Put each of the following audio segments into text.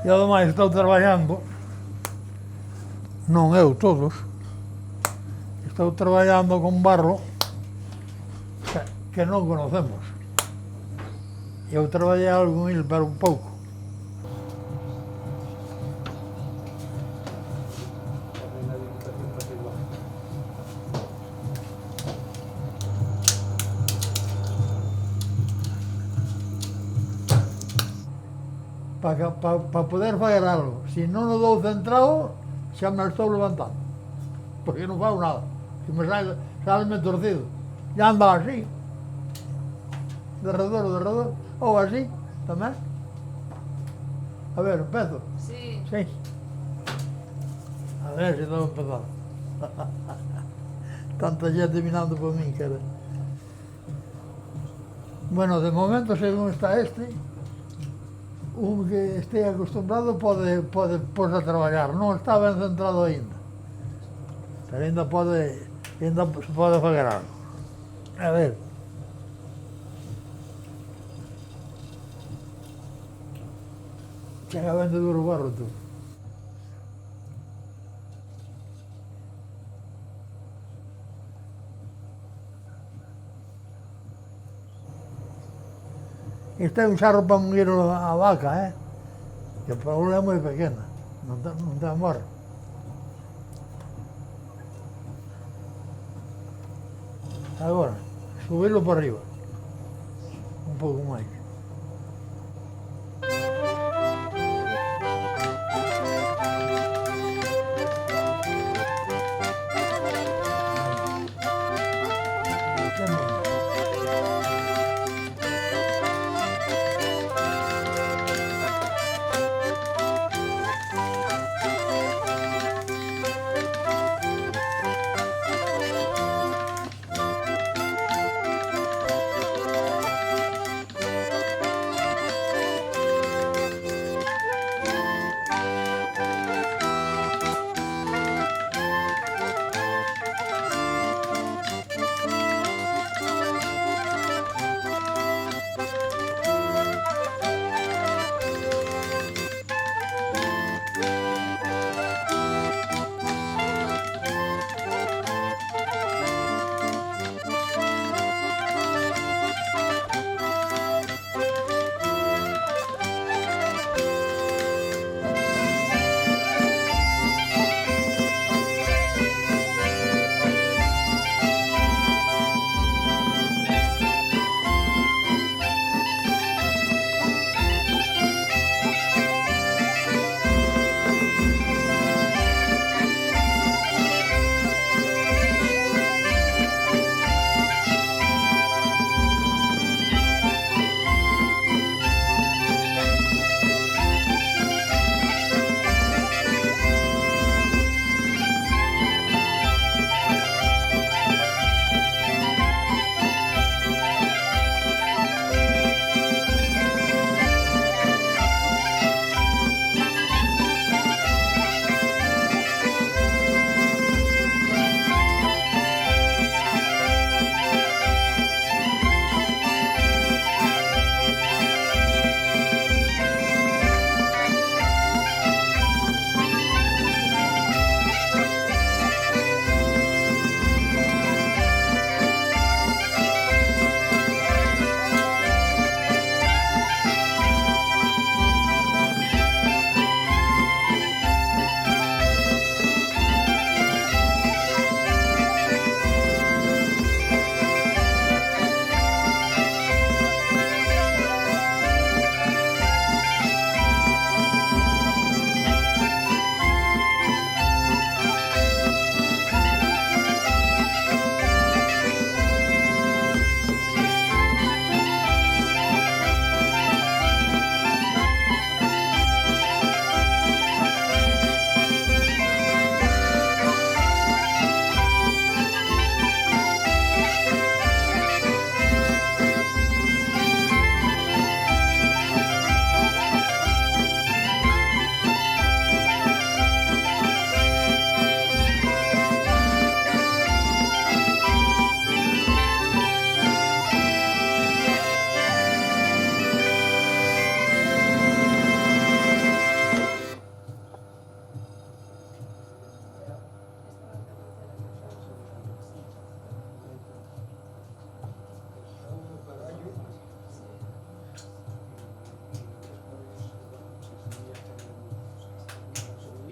E ademais estou traballando, non eu, todos, estou traballando con barro que non conocemos. Eu traballei algo con il, pero un pouco. Para poder fazer algo. Se non o dou centrado, xa me estou levantando. Porque non fago nada. Se me sale torcido. Ya anda así. De redor. Ou así, tamén. A ver, empezo. Sí. Sí. A ver se estou empezando. Tanta xente mirando por mí, cara. Bueno, de momento, según está este, un que este acostumbrado pode pôr a traballar, non está ben centrado aínda. Pero aínda se pode fazer algo. A ver. Chega ben de duro o barro, tú. Este é un xarro para munir a vaca, que a paula é moi pequena, non ten morro. Agora, subilo por arriba, un pouco máis.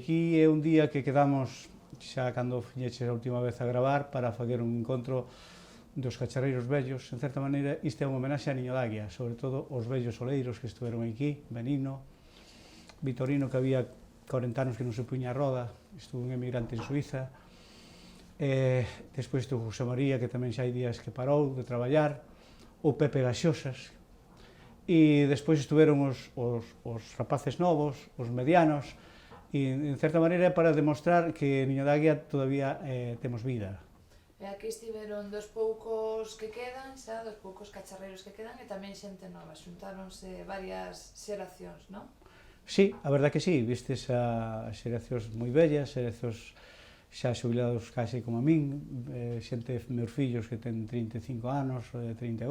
aquí é un día que quedamos, xa cando fiñeches a última vez a gravar, para facer un encontro dos cacharreiros vellos. En certa maneira, isto é un homenaxe a Niño Daguia, sobre todo os vellos oleiros que estuveron aquí, Benino, Vitorino, que había 40 anos que non se puña a roda, estuvo un emigrante en Suiza, despois estuvo José María, que tamén xa hai días que parou de traballar, o Pepe Gaxosas, e despois estuveron os rapaces novos, os medianos, e en certa maneira para demostrar que Niño Daguia todavía temos vida. E aquí estiveron dos poucos que quedan, xa, dos poucos cacharreiros que quedan, e tamén xente nova, xuntáronse varias xeracións, non? Sí, a verdad que sí, vistes a xeracións moi bellas, xeracións xa xubilados case como a min, xente, meus fillos que ten 35 anos, 38,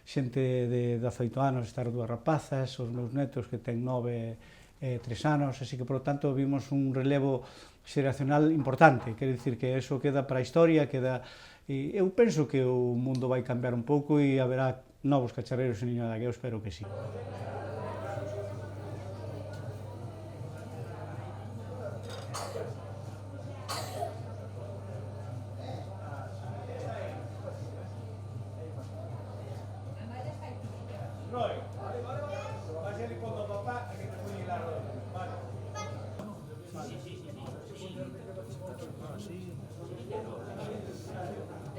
xente de 18 anos, estar dúas rapazas, os meus netos que ten 9 3 anos, así que, por lo tanto, vimos un relevo xeracional importante, quer dicir que eso queda para a historia, e eu penso que o mundo vai cambiar un pouco e haberá novos cacharreiros en Niño Daguia, eu espero que sí.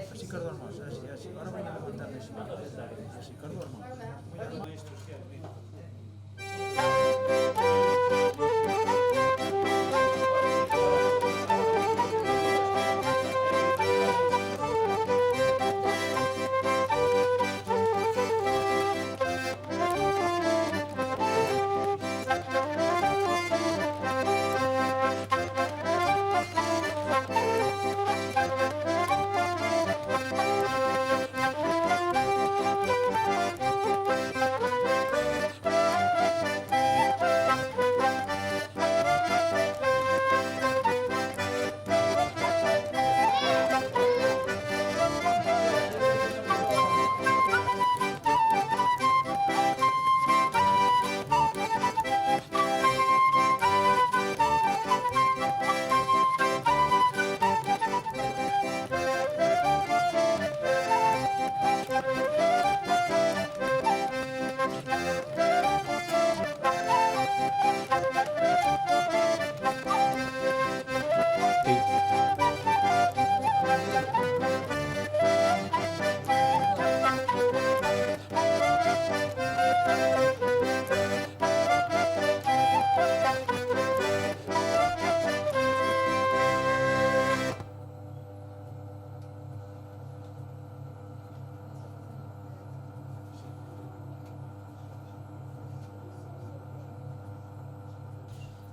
Así que duermo, así. Ahora voy a contarles. Así que duermo.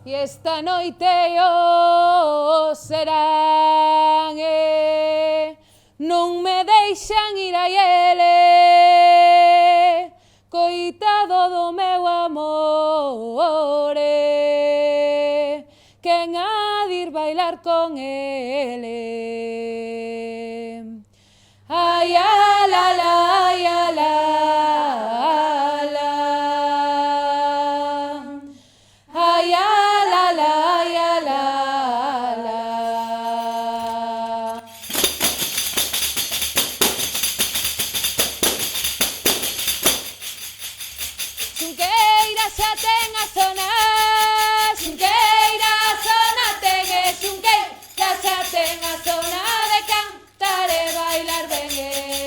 E esta noite o serán, non me deixan ir a ele, coitado do meu amor, quen ha de ir bailar con ele. Ai, a la la, ai, a la la, ai, a la la, ai, a la la. Xunqueira xa ten a zona, Xunqueira a zona ten, Xunqueira xa ten a zona de cantar e bailar ben.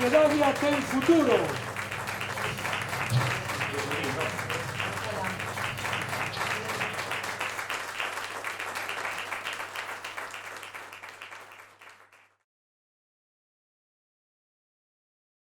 Begoña ten futuro.